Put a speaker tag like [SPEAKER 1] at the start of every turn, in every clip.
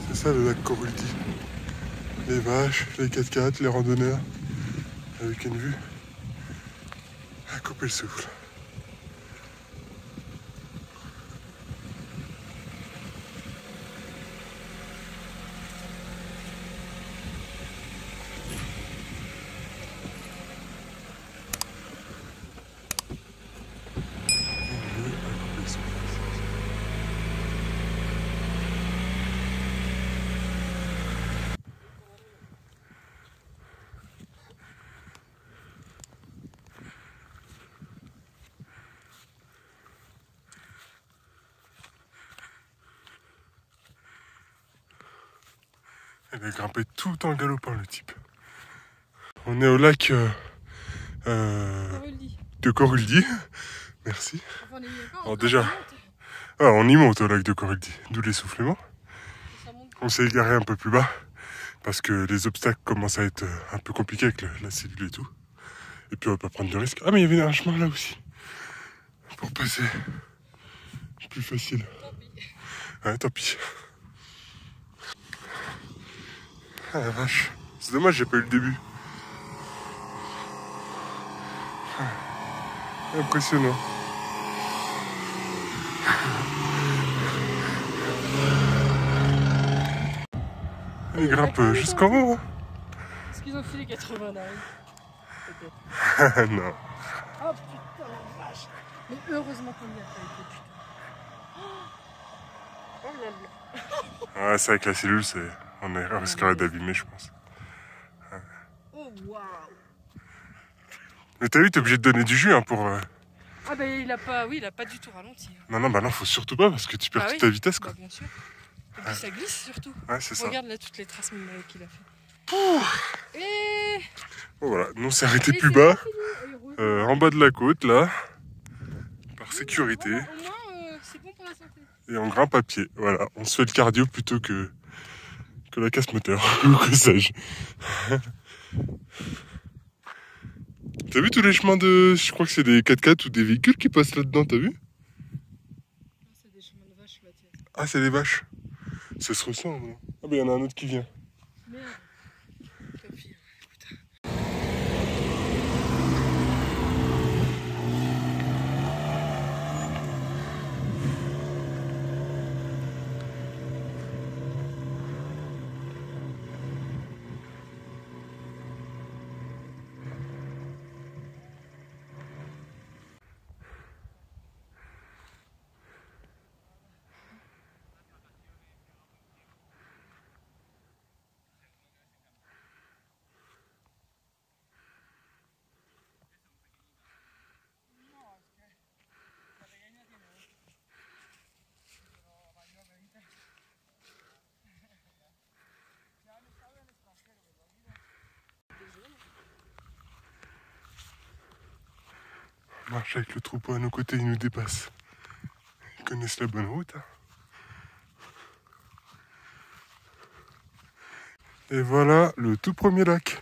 [SPEAKER 1] C'est ça le lac Coruldi. Les vaches, les 4x4, les randonneurs, avec une vue à couper le souffle. Il a grimpé tout en galopant le type. On est au lac de Coruldi. Merci.
[SPEAKER 2] Enfin,
[SPEAKER 1] Alors déjà, on y monte au lac de Coruldi, d'où l'essoufflement. On s'est égaré un peu plus bas parce que les obstacles commencent à être un peu compliqués avec la cellule et tout. Et puis on va pas prendre de risques. Ah mais il y avait un chemin là aussi pour passer. Plus facile.
[SPEAKER 2] Tant pis.
[SPEAKER 1] Ouais, tant pis. Ah la vache. C'est dommage, j'ai pas eu le début. Impressionnant. Il grimpe jusqu'en haut.
[SPEAKER 2] Est-ce qu'ils ont filé 80 là? Peut-être.
[SPEAKER 1] Non.
[SPEAKER 2] Oh putain la vache. Mais heureusement qu'on y a pas été, putain. Oh là là.
[SPEAKER 1] Ouais, c'est avec la cellule, on risquerait d'abîmer, je pense.
[SPEAKER 2] Oh waouh.
[SPEAKER 1] Mais t'as vu, t'es obligé de donner du jus hein, pour...
[SPEAKER 2] Ah bah il a pas du tout ralenti.
[SPEAKER 1] Non, bah non, faut surtout pas parce que tu perds toute ta vitesse quoi.
[SPEAKER 2] Bah bien sûr. Et puis ça glisse surtout.
[SPEAKER 1] Ouais, c'est ça.
[SPEAKER 2] Regarde là toutes les traces qu'il a fait. Et...
[SPEAKER 1] Bon voilà, nous on s'est arrêté plus bas, en bas de la côte là, par sécurité.
[SPEAKER 2] Voilà, au moins c'est bon pour la santé.
[SPEAKER 1] Et on grimpe à pied, voilà, on se fait le cardio plutôt que la casse moteur, ou que sais-je. T'as vu tous les chemins de... Je crois que c'est des 4x4 ou des véhicules qui passent là-dedans, t'as vu?
[SPEAKER 2] Non, c'est des chemins de vaches là, tiens.
[SPEAKER 1] Ah, c'est des vaches. Ça se ressemble. Hein. Ah bah il y en a un autre qui vient.
[SPEAKER 2] Merde. Tant pis, putain.
[SPEAKER 1] On marche avec le troupeau à nos côtés, ils nous dépassent. Ils connaissent la bonne route. Hein. Et voilà le tout premier lac.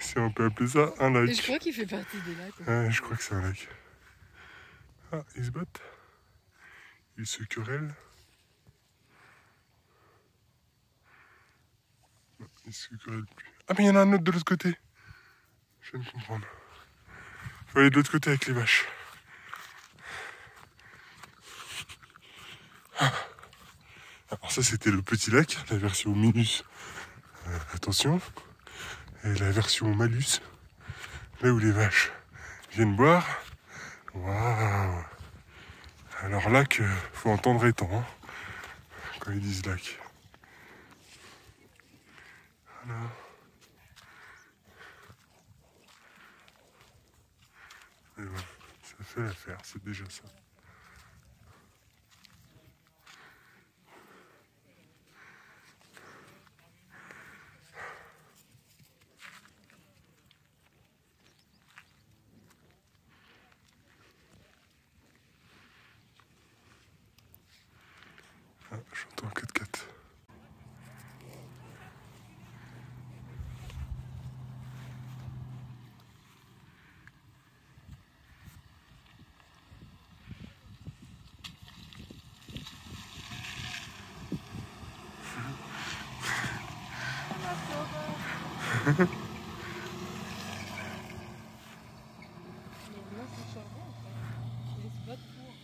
[SPEAKER 1] Si on peut appeler ça un lac.
[SPEAKER 2] Et je crois qu'il fait partie des lacs.
[SPEAKER 1] Ouais, je crois que c'est un lac. Ah, ils se battent. Ils se querellent. Non, ils se querellent plus. Ah, mais il y en a un autre de l'autre côté. Je viens de comprendre. Faut aller de l'autre côté avec les vaches. Ah. Alors ça, c'était le petit lac, la version minus. Attention. Et la version malus. Là où les vaches viennent boire. Waouh! Alors lac, faut entendre étang hein, quand ils disent lac. Voilà. Et voilà, ça fait l'affaire, c'est déjà ça.
[SPEAKER 2] là, c'est charbon, en fait. Et c'est pas de four.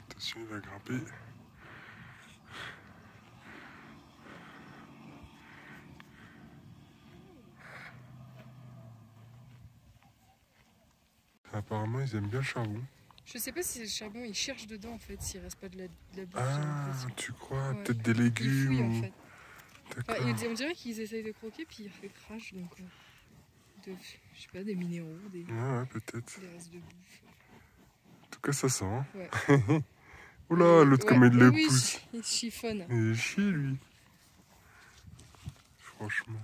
[SPEAKER 1] Attention, il va grimper. Apparemment, ils aiment bien le charbon.
[SPEAKER 2] Je sais pas si le charbon, il cherche dedans, en fait, s'il reste pas de la bouffe. J'ai
[SPEAKER 1] Ah,
[SPEAKER 2] l'impression.
[SPEAKER 1] tu crois?
[SPEAKER 2] Ouais.
[SPEAKER 1] Peut-être des
[SPEAKER 2] Il fouille,
[SPEAKER 1] légumes
[SPEAKER 2] en
[SPEAKER 1] ou...
[SPEAKER 2] fait.
[SPEAKER 1] D'accord.
[SPEAKER 2] Enfin, on dirait qu'ils essayent de croquer, puis ils crachent, donc... je sais pas, des minéraux, des
[SPEAKER 1] Ouais, peut-être.
[SPEAKER 2] restes de bouffe.
[SPEAKER 1] En tout cas, ça sent. Hein.
[SPEAKER 2] Ouais.
[SPEAKER 1] Oula, l'autre,
[SPEAKER 2] Ouais,
[SPEAKER 1] comme il le
[SPEAKER 2] oui,
[SPEAKER 1] pousse.
[SPEAKER 2] il chiffonne.
[SPEAKER 1] Il est chier, lui. Franchement.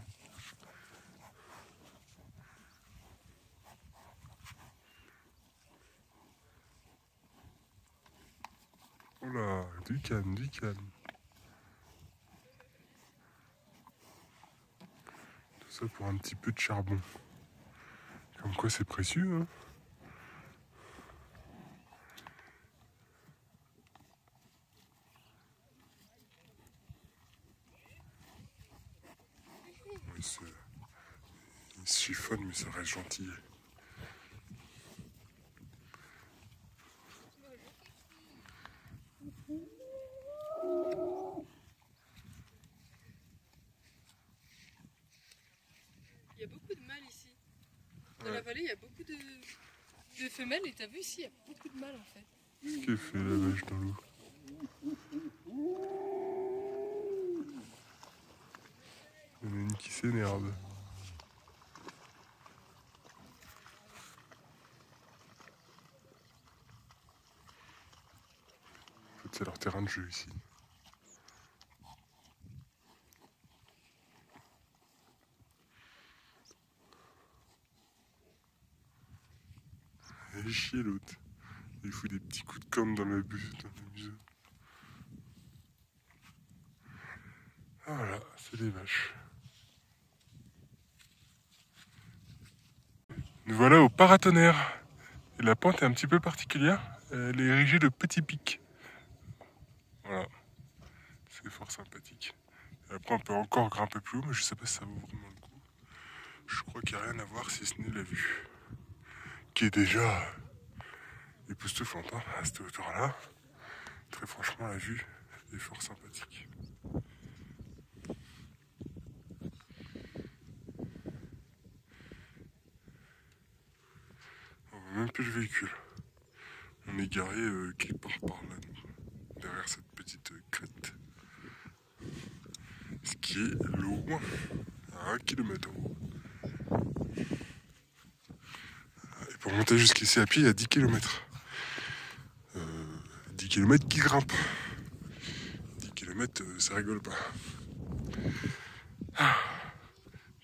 [SPEAKER 1] Oula, du calme, du calme. Tout ça pour un petit peu de charbon. Comme quoi, c'est précieux, hein. Il se chiffonne, mais ça reste gentil.
[SPEAKER 2] Il y a beaucoup de mâles ici. Dans la vallée, il y a beaucoup de femelles, et t'as vu ici, il y a beaucoup de mâles, en fait.
[SPEAKER 1] Qu'est-ce qu'elle fait, la vache, dans l'eau? Il y en a une qui s'énerve. En fait, c'est leur terrain de jeu ici. Elle est chier, l'autre. Il fout des petits coups de com' dans la buse. Ah, voilà, c'est des vaches. Nous voilà au paratonnerre. Et la pente est un petit peu particulière. Elle est érigée de petits pics. Voilà. C'est fort sympathique. Et après, on peut encore grimper plus haut, mais je sais pas si ça vaut vraiment le coup. Je crois qu'il n'y a rien à voir si ce n'est la vue. Qui est déjà époustouflante, hein, à cette hauteur-là. Très franchement, la vue est fort sympathique. On voit même plus le véhicule. On est garé quelque part par là, derrière cette petite crête. Ce qui est loin, à 1 km en haut. Et pour monter jusqu'ici à pied, il y a 10 km. 10 km qui grimpent. 10 km, ça rigole pas.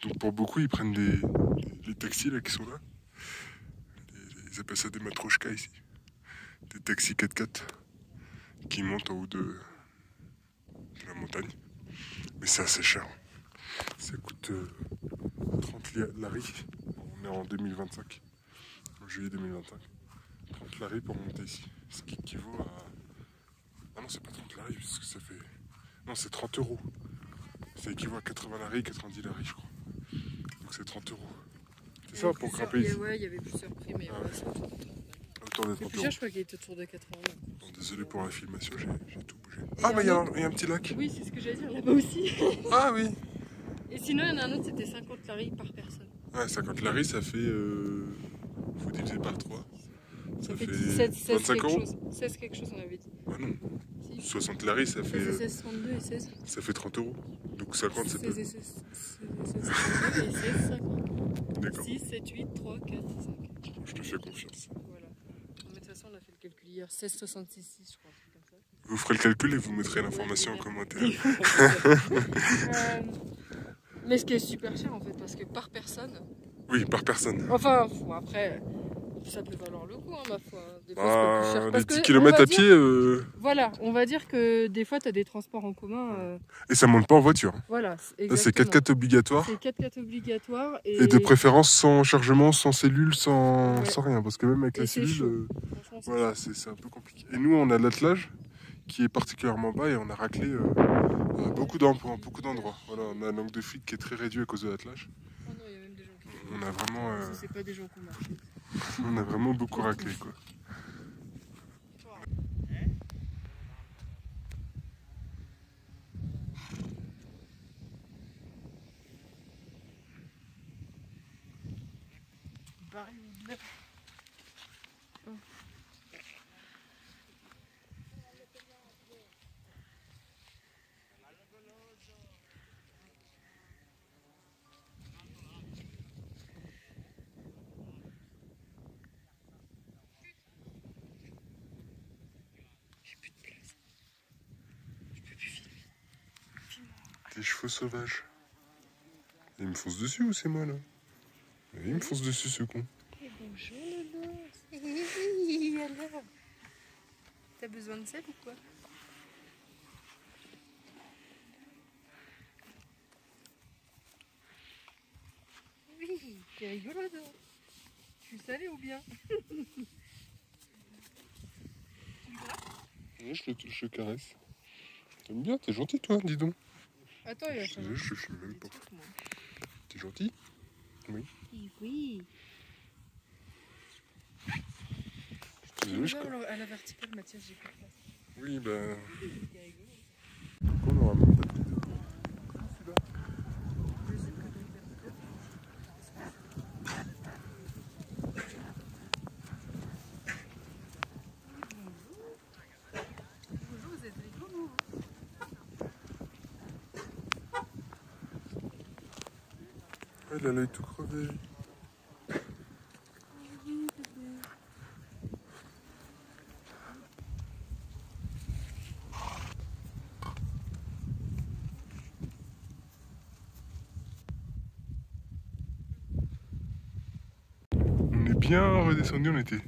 [SPEAKER 1] Donc pour beaucoup, ils prennent les taxis là qui sont là. Ils appellent ça des matrochkas ici. Des taxis 4x4 qui montent en haut de la montagne. Mais c'est assez cher. Ça coûte 30 lari. On est en 2025. En juillet 2025. 30 lari pour monter ici. Ce qui équivaut à... Ah non, c'est pas 30 lari, parce que ça fait... Non, c'est 30 €. Ça équivaut à 80 lari, 90 lari, je crois. Donc c'est 30 €. C'est ça pour grimper ici.
[SPEAKER 2] Ouais, il y avait plusieurs prix, mais ouais, c'est
[SPEAKER 1] Autour de 30
[SPEAKER 2] plus cher, je crois qu'il était autour de 80 €.
[SPEAKER 1] Bon, désolé pour la filmation, j'ai tout bougé. Ah, mais il y a un petit lac.
[SPEAKER 2] Oui, c'est ce que j'allais dire là-bas aussi.
[SPEAKER 1] Ah oui.
[SPEAKER 2] Et sinon, il y en a un autre, c'était 50 lari par personne.
[SPEAKER 1] Ouais, 50 lari, ça fait... faut diviser par 3. Ça fait
[SPEAKER 2] 16
[SPEAKER 1] 25
[SPEAKER 2] quelque
[SPEAKER 1] €.
[SPEAKER 2] chose. 16 quelque chose, on avait dit.
[SPEAKER 1] Ah non.
[SPEAKER 2] Si.
[SPEAKER 1] 60 lari, ça fait...
[SPEAKER 2] 16, 62 et 16.
[SPEAKER 1] Ça fait 30 €. Donc 50, c'est peu.
[SPEAKER 2] 16 et 16, 62 et 16, 50.
[SPEAKER 1] D'accord.
[SPEAKER 2] 6, 7, 8, 3, 4, 5.
[SPEAKER 1] Je te fais confiance.
[SPEAKER 2] Voilà. Mais de toute façon, on a fait le calcul hier. 16, 66, 6, je crois, un truc comme ça.
[SPEAKER 1] Vous ferez le calcul et vous mettrez l'information en commentaire.
[SPEAKER 2] Mais ce qui est super cher en fait, parce que par personne.
[SPEAKER 1] Oui, par personne.
[SPEAKER 2] Enfin, bon, après, ça peut valoir le coup, hein, ma foi. Des fois, c'est pas plus cher.
[SPEAKER 1] Les
[SPEAKER 2] Parce
[SPEAKER 1] 10
[SPEAKER 2] que,
[SPEAKER 1] km
[SPEAKER 2] on va
[SPEAKER 1] à
[SPEAKER 2] dire-
[SPEAKER 1] pied,
[SPEAKER 2] Voilà, on va dire que des fois, tu as des transports en commun.
[SPEAKER 1] et ça monte pas en voiture.
[SPEAKER 2] Voilà,
[SPEAKER 1] Là, c'est 4x4 obligatoire.
[SPEAKER 2] C'est 4x4 obligatoire.
[SPEAKER 1] Et de préférence sans chargement, sans cellule, sans,
[SPEAKER 2] Ouais.
[SPEAKER 1] sans rien. Parce que même avec
[SPEAKER 2] Et
[SPEAKER 1] la
[SPEAKER 2] c'est
[SPEAKER 1] cellule,
[SPEAKER 2] chaud. Franchement, c'est
[SPEAKER 1] voilà, c'est un peu compliqué. Et nous, on a l'attelage qui est particulièrement bas et on a raclé beaucoup d'endroits. Voilà, on a un angle de fuite qui est très réduit à cause de l'attelage.
[SPEAKER 2] Oh non, il y a même des gens qui font.
[SPEAKER 1] On a vraiment,
[SPEAKER 2] Ça, c'est pas des gens qu'on marche.
[SPEAKER 1] on a vraiment beaucoup raclé quoi. Des chevaux sauvages. Il me fonce dessus ou c'est moi là? Il me fonce dessus ce con.
[SPEAKER 2] Bonjour Lolo. Alors, t'as besoin de sel ou quoi? Oui, t'es rigolo toi. Tu le savais ou bien?
[SPEAKER 1] Ouais, je le touche, je le caresse. T'aimes bien, t'es gentil toi, dis donc.
[SPEAKER 2] Attends, il va changer.
[SPEAKER 1] Je filme même pas. T'es gentil? Oui.
[SPEAKER 2] Oui.
[SPEAKER 1] Désolé,
[SPEAKER 2] À la verticale, Mathias, j'ai plus de place.
[SPEAKER 1] Oui, ben.
[SPEAKER 2] T'es rigolo.
[SPEAKER 1] On aura même pas de vidéo.
[SPEAKER 2] Bonjour, vous êtes rigolo.
[SPEAKER 1] Elle a l'œil tout crevé. On est bien redescendu, on était.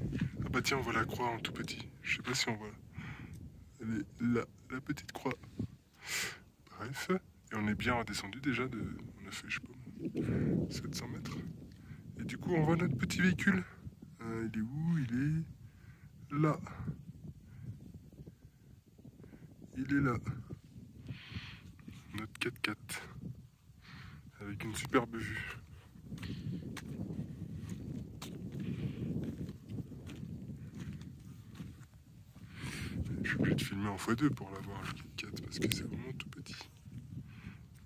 [SPEAKER 1] Ah bah tiens, on voit la croix en tout petit. Je sais pas si on voit. Elle est là, la petite croix. Bref, et on est bien redescendu déjà de. On a fait, je sais pas, 700 mètres. Et du coup, on voit notre petit véhicule. Il est où? Il est là. Il est là. Notre 4x4. Avec une superbe vue. Je suis obligé de filmer en x2 pour l'avoir le 4x4 parce que c'est vraiment tout petit.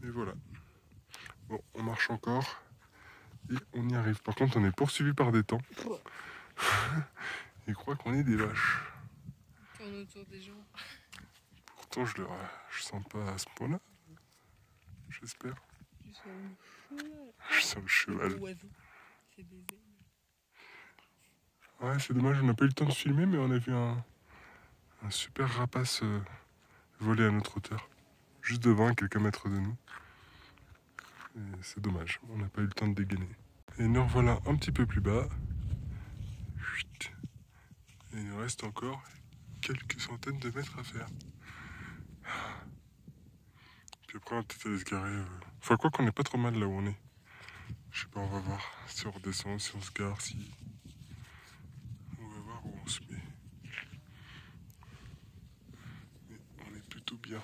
[SPEAKER 1] Mais voilà. Bon, on marche encore. Et on y arrive. Par contre, on est poursuivi par des temps. Ils croient qu'on est des vaches.
[SPEAKER 2] On tourne autour des gens.
[SPEAKER 1] Pourtant, je sens pas à ce point-là. J'espère.
[SPEAKER 2] Tu sens le cheval.
[SPEAKER 1] Je sens le cheval.
[SPEAKER 2] Oiseau. C'est des ailes.
[SPEAKER 1] Ouais, c'est dommage, on n'a pas eu le temps de filmer, mais on a vu un super rapace voler à notre hauteur. Juste devant, à quelques mètres de nous. Et c'est dommage, on n'a pas eu le temps de dégainer. Et nous revoilà un petit peu plus bas. Chut. Et il nous reste encore quelques centaines de mètres à faire. Puis après, on va peut-être aller se garer. Enfin, quoi qu'on n'est pas trop mal là où on est. Je sais pas, on va voir si on redescend, si on se gare, si. On va voir où on se met. Mais on est plutôt bien.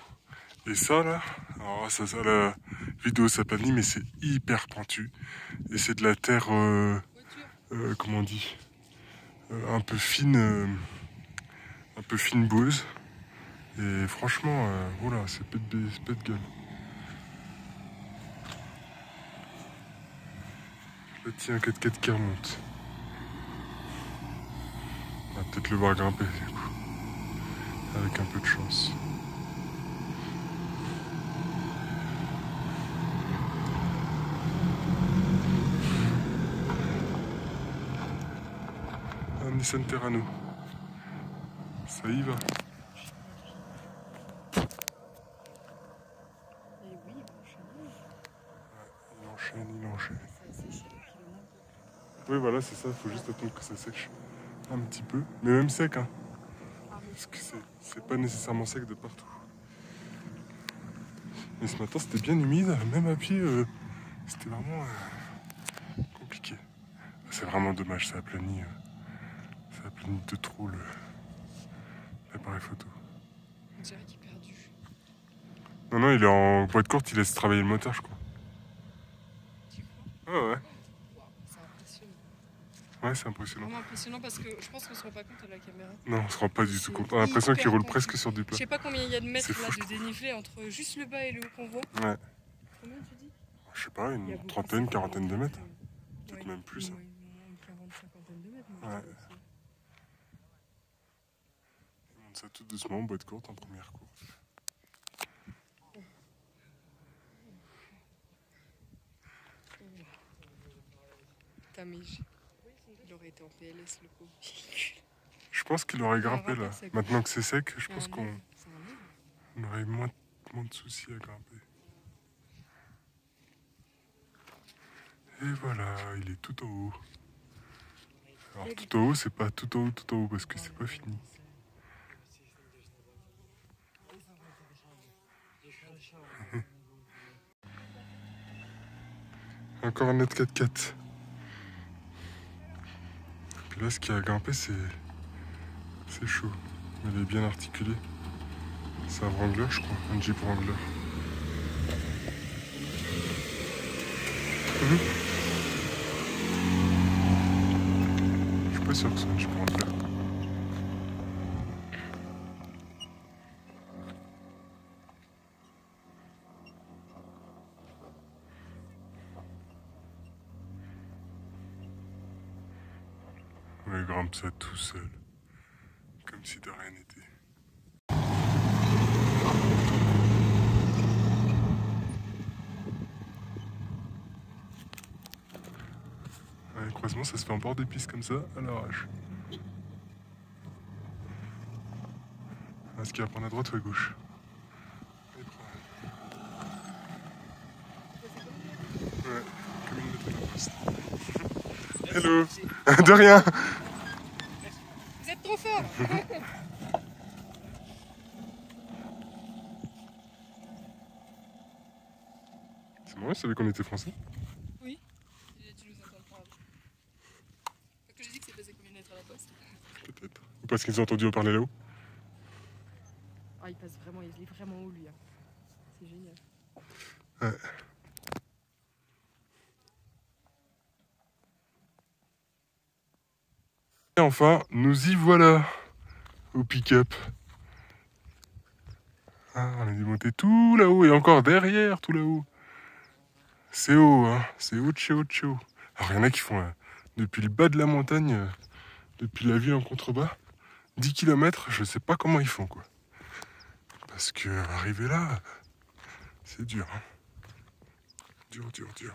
[SPEAKER 1] Et ça là, alors ça la vidéo s'appelle mais c'est hyper pentu. Et c'est de la terre, comment on dit, un peu fine boueuse. Et franchement, voilà, c'est pète de gueule. Là, tiens, un 4x4 qui remonte. On va peut-être le voir grimper, du coup. Avec un peu de chance. Un Nissan Terrano. Ça y va.
[SPEAKER 2] Et oui,
[SPEAKER 1] Il enchaîne. Oui, voilà, c'est ça, il faut juste attendre que ça sèche. Un petit peu, mais même sec, hein. Parce que c'est pas nécessairement sec de partout. Mais ce matin, c'était bien humide, même à pied, c'était vraiment compliqué. C'est vraiment dommage, ça a plani de trop l'appareil photo.
[SPEAKER 2] dirait qu'il est perdu.
[SPEAKER 1] Non, non, il est en boîte courte, il laisse travailler le moteur, je crois.
[SPEAKER 2] Tu crois?
[SPEAKER 1] Ah ouais.
[SPEAKER 2] Wow, c'est impressionnant.
[SPEAKER 1] Ouais, c'est impressionnant.
[SPEAKER 2] Vraiment impressionnant parce que je pense qu'on se rend pas compte à la caméra.
[SPEAKER 1] Non, on se rend pas du tout
[SPEAKER 2] C'est
[SPEAKER 1] compte. On a l'impression qu'il roule
[SPEAKER 2] hyper
[SPEAKER 1] presque sur du
[SPEAKER 2] Je
[SPEAKER 1] plat.
[SPEAKER 2] sais pas combien il y a de mètres
[SPEAKER 1] C'est
[SPEAKER 2] là
[SPEAKER 1] fou,
[SPEAKER 2] de dénivelé entre juste le bas et le haut qu'on voit.
[SPEAKER 1] Ouais.
[SPEAKER 2] Combien tu dis?
[SPEAKER 1] Je sais pas,
[SPEAKER 2] Il y a
[SPEAKER 1] une
[SPEAKER 2] beaucoup,
[SPEAKER 1] trentaine,
[SPEAKER 2] c'est
[SPEAKER 1] quarantaine de mètres.
[SPEAKER 2] Ouais,
[SPEAKER 1] Peut-être même plus.
[SPEAKER 2] Au moins une quarantaine, cinquantaine de mètres.
[SPEAKER 1] Ouais. Il monte ça tout doucement en boîte courte en première course.
[SPEAKER 2] Putain, mais il aurait été en PLS le pauvre.
[SPEAKER 1] Je pense qu'il aurait
[SPEAKER 2] Il y a un
[SPEAKER 1] grimpé là.
[SPEAKER 2] rapport, c'est
[SPEAKER 1] Maintenant que c'est sec, je
[SPEAKER 2] Il y a
[SPEAKER 1] pense
[SPEAKER 2] un
[SPEAKER 1] qu'on
[SPEAKER 2] aigle, c'est un aigle.
[SPEAKER 1] aurait moins de soucis à grimper. Et voilà, il est tout en haut. Alors tout en haut, c'est pas tout en haut parce que c'est pas fini. Encore un autre 4x4. Puis là, ce qui a grimpé, c'est chaud. Mais il est bien articulé. C'est un Wrangler, je crois. Un Jeep Wrangler. Je suis pas sûr que c'est un Jeep Wrangler. Ouais, il grimpe ça tout seul. Comme si de rien n'était. Ouais, le croisement, ça se fait en bord de piste comme ça, à l'arrache. Est-ce qu'il va prendre à droite ou à gauche? Il prend. Ouais, comme une lettre à la poste. Hello. De rien.
[SPEAKER 2] Vous êtes trop fort.
[SPEAKER 1] C'est marrant, je savais qu'on était français.
[SPEAKER 2] Oui. Tu nous entends parler. Parce que j'ai dit que c'est passé comme une lettre à la poste.
[SPEAKER 1] Peut-être. Ou parce qu'ils ont entendu parler là-haut.
[SPEAKER 2] Ah, il passe vraiment, il est vraiment haut lui. Hein. C'est génial.
[SPEAKER 1] Ouais. Et enfin, nous y voilà au pick-up. Ah, on a dû monter tout là-haut et encore derrière tout là-haut. C'est haut, hein. C'est haut de chez haut de chez haut. Alors il y en a qui font depuis le bas de la montagne, depuis la ville en contrebas, 10 km, je sais pas comment ils font quoi. Parce que arriver là, c'est dur. Hein. Dur, dur, dur.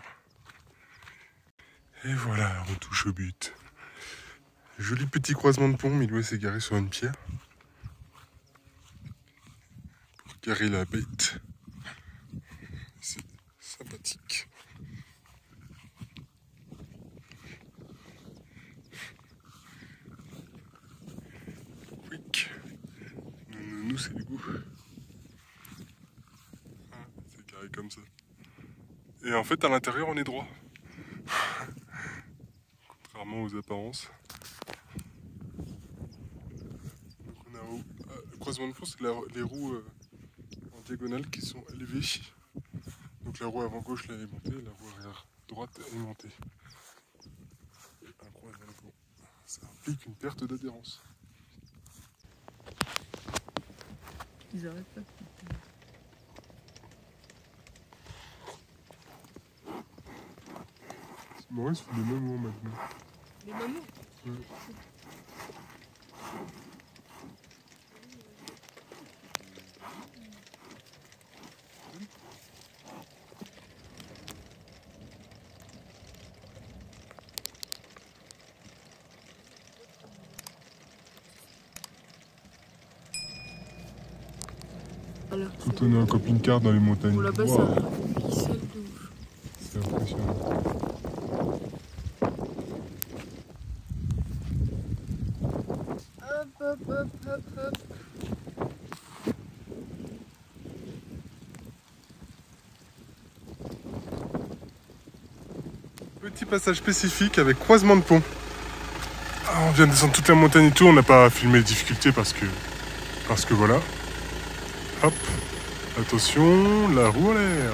[SPEAKER 1] Et voilà, on touche au but. Joli petit croisement de pont, Milou s'est garé sur une pierre. Pour garer la bête. C'est sympathique. Quick. Nous c'est du goût. Ah, c'est carré comme ça. Et en fait, à l'intérieur, on est droit. Contrairement aux apparences. Donc on a le croisement de pont, c'est les roues en diagonale qui sont élevées. Donc la roue avant gauche là, elle est montée, la roue arrière droite elle est montée. Un croisement de pont. Ça implique une perte d'adhérence.
[SPEAKER 2] Ils arrêtent pas.
[SPEAKER 1] C'est marrant, c'est les mamours maintenant.
[SPEAKER 2] Les mamours.
[SPEAKER 1] Ouais.
[SPEAKER 2] Voilà,
[SPEAKER 1] Quand on est en camping-car dans les montagnes.
[SPEAKER 2] Bon, là-bas,
[SPEAKER 1] Wow.
[SPEAKER 2] c'est un pixel de ouf.
[SPEAKER 1] C'est impressionnant.
[SPEAKER 2] Hop, hop, hop, hop, hop.
[SPEAKER 1] Petit passage spécifique avec croisement de pont. Ah, on vient de descendre toute la montagne et tout, on n'a pas filmé les difficultés parce que voilà. Hop. Attention, la roue en l'air.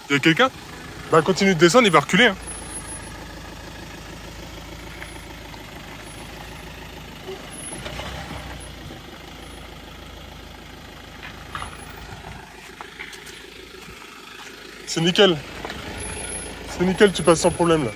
[SPEAKER 1] Y'a quelqu'un? Bah continue de descendre, il va reculer. Hein. C'est nickel. C'est nickel, tu passes sans problème là.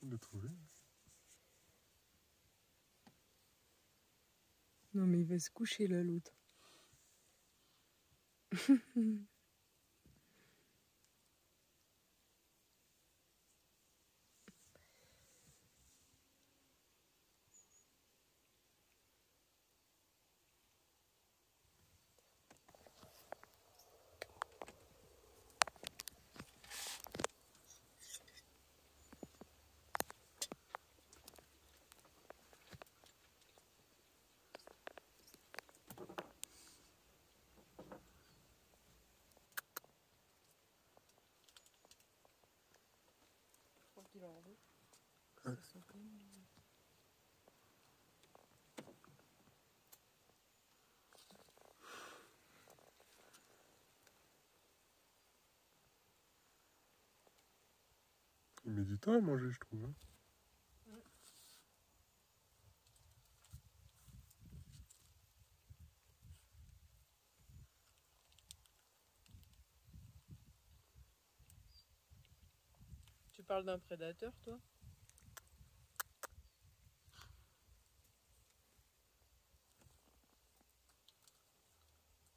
[SPEAKER 1] De trouver.
[SPEAKER 2] Non mais il va se coucher là l'autre.
[SPEAKER 1] Ouais. Il met du temps à manger, je trouve. Hein.
[SPEAKER 2] Tu parles d'un prédateur, toi?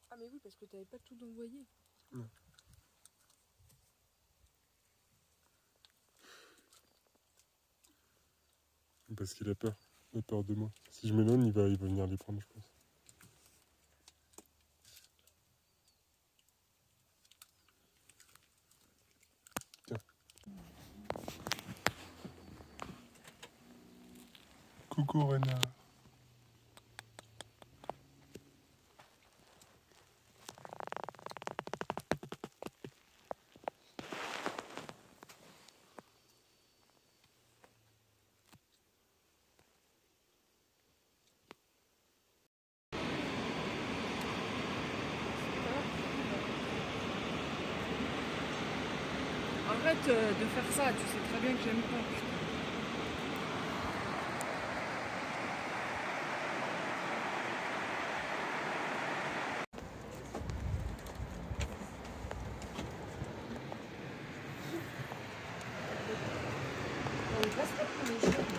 [SPEAKER 2] Ah mais oui, parce que t'avais pas tout envoyé.
[SPEAKER 1] Non. Parce qu'il a peur. Il a peur de moi. Si je m'éloigne, il va venir les prendre, je pense. Tiens. Coucou renard.
[SPEAKER 2] Arrête de faire ça, tu sais très bien que j'aime pas.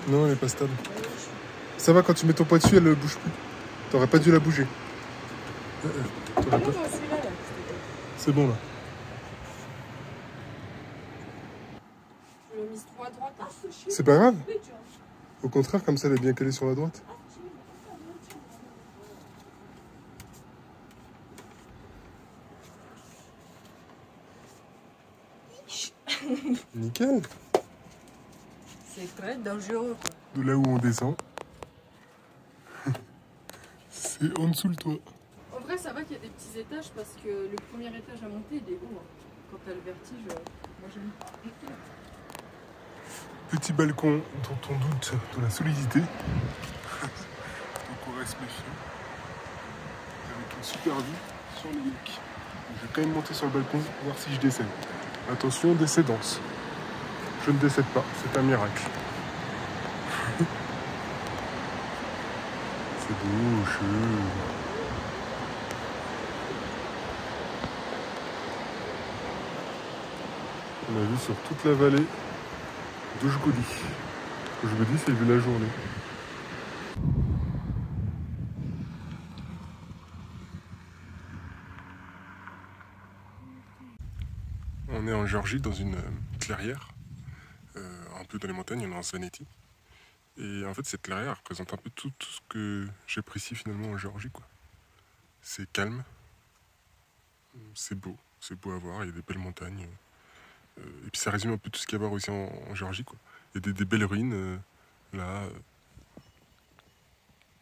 [SPEAKER 1] Non, elle est pas stable. Ça va, quand tu mets ton poids dessus, elle ne bouge plus. T'aurais pas dû la bouger. T'aurais pas- C'est bon là.
[SPEAKER 2] Je l'ai mise trop à droite.
[SPEAKER 1] C'est pas grave. Au contraire, comme ça, elle est bien calée sur la droite. Nickel.
[SPEAKER 2] C'est très dangereux quoi.
[SPEAKER 1] De là où on descend, c'est en dessous le toit.
[SPEAKER 2] En vrai, ça va qu'il y a des petits étages parce que le premier étage à monter, il est haut. Hein. Quand t'as le vertige, moi j'aime pas.
[SPEAKER 1] Petit balcon dont on doute de la solidité. Donc on reste méfiant. Avec une super vue sur le lac. Je vais quand même monter sur le balcon, voir si je décède. Attention, décédance. Je ne décède pas, c'est un miracle. C'est beau, chaud. On a vu sur toute la vallée d'Ojgodi. Ojgodi, c'est le village où on est. On est en Géorgie, dans une clairière, un peu dans les montagnes, on est en Svaneti. Et en fait, cette clairière représente un peu tout ce que j'apprécie finalement en Géorgie, quoi. C'est calme, c'est beau à voir, il y a des belles montagnes. Et puis ça résume un peu tout ce qu'il y a à voir aussi en Géorgie, quoi. Il y a des belles ruines, là,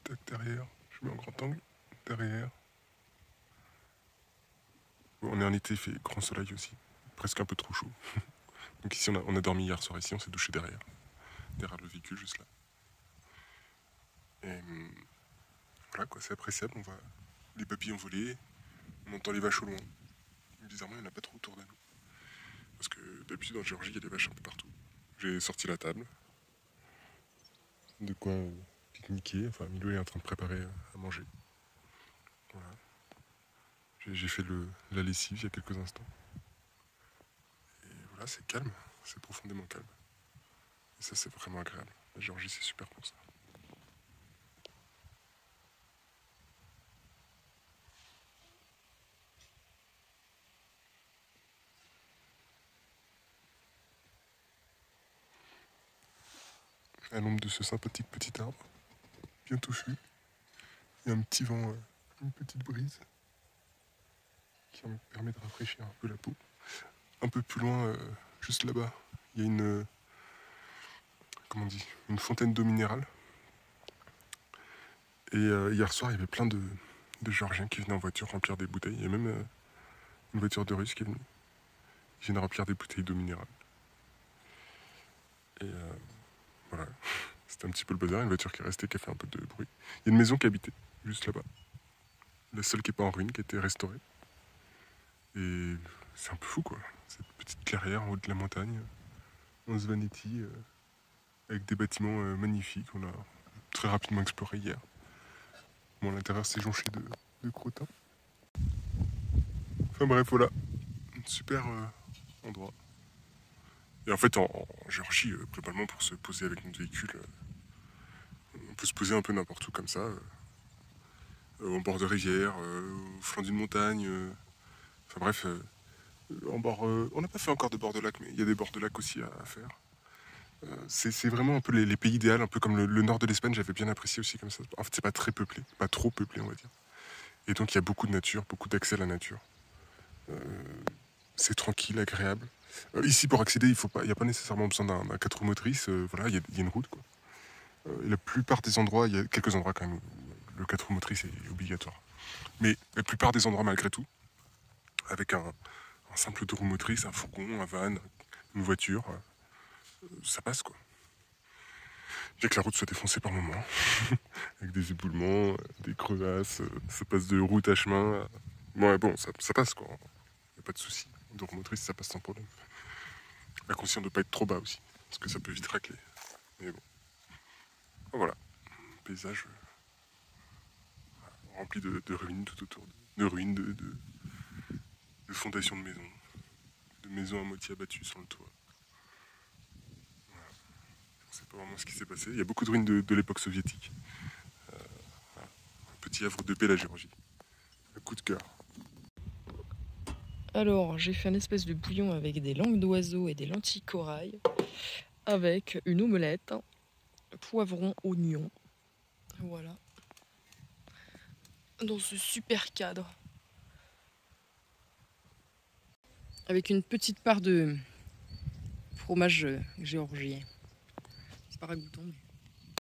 [SPEAKER 1] tac, derrière, je mets en grand angle, derrière. On est en été, il fait grand soleil aussi, presque un peu trop chaud. Donc ici, on a dormi hier soir ici, on s'est douché derrière le véhicule, juste là. Et voilà, quoi, c'est appréciable, les papillons volent, on entend les vaches au loin. Bizarrement, il n'y en a pas trop autour de nous. Parce que d'habitude, en Géorgie, il y a des vaches un peu partout. J'ai sorti la table. De quoi pique-niquer. Enfin, Milo est en train de préparer à manger. Voilà. J'ai fait la lessive il y a quelques instants. Et voilà, c'est calme. C'est profondément calme. Et ça, c'est vraiment agréable. La Géorgie, c'est super pour ça. À l'ombre de ce sympathique petit arbre, bien touffu, il y a un petit vent, une petite brise qui me permet de rafraîchir un peu la peau. Un peu plus loin, juste là-bas, il y a une fontaine d'eau minérale. Et hier soir, il y avait plein de Géorgiens qui venaient en voiture remplir des bouteilles. Il y a même une voiture de Russes qui est venue. Ils viennent remplir des bouteilles d'eau minérale. Et voilà, c'était un petit peu le bazar. Une voiture qui est restée, qui a fait un peu de bruit. Il y a une maison qui habitait juste là-bas. La seule qui n'est pas en ruine, qui a été restaurée. Et c'est un peu fou, quoi. Cette petite clairière en haut de la montagne, en Svaneti, avec des bâtiments magnifiques. On a très rapidement exploré hier. Bon, l'intérieur s'est jonché de crottins. Enfin bref, voilà. Super endroit. Et en fait, en Géorgie, globalement, pour se poser avec notre véhicule, on peut se poser un peu n'importe où comme ça. Au bord de rivière, au flanc d'une montagne. Enfin bref, en bord... on n'a pas fait encore de bord de lac, mais il y a des bords de lac aussi à faire. C'est vraiment un peu les pays idéaux, un peu comme le nord de l'Espagne, j'avais bien apprécié aussi comme ça. En fait, c'est pas très peuplé, pas trop peuplé, on va dire. Et donc, il y a beaucoup de nature, beaucoup d'accès à la nature. C'est tranquille, agréable. Ici, pour accéder, il n'y a pas nécessairement besoin d'un 4 roues motrices. Voilà, il y a une route, quoi. La plupart des endroits, il y a quelques endroits quand même où le 4 roues motrices est obligatoire. Mais la plupart des endroits, malgré tout, avec un simple 2 roues motrices, un fourgon, un van, une voiture, ça passe, quoi. Bien que la route soit défoncée par moments, avec des éboulements, des crevasses, ça passe de route à chemin. Bon, ça passe, quoi. Il n'y a pas de souci. De roues motrices, ça passe sans problème. La conscience de ne pas être trop bas aussi, parce que ça peut vite racler. Mais bon. Voilà. Paysage rempli de ruines tout autour. De ruines, de fondations de maisons. De maisons à moitié abattues sur le toit. Voilà. On ne sait pas vraiment ce qui s'est passé. Il y a beaucoup de ruines de l'époque soviétique. Voilà. Un petit havre de paix, la Géorgie. Un coup de cœur.
[SPEAKER 2] Alors, j'ai fait un espèce de bouillon avec des langues d'oiseaux et des lentilles corail, avec une omelette, poivron, oignon. Voilà. Dans ce super cadre. Avec une petite part de fromage géorgien. C'est pas ragoûtant, mais...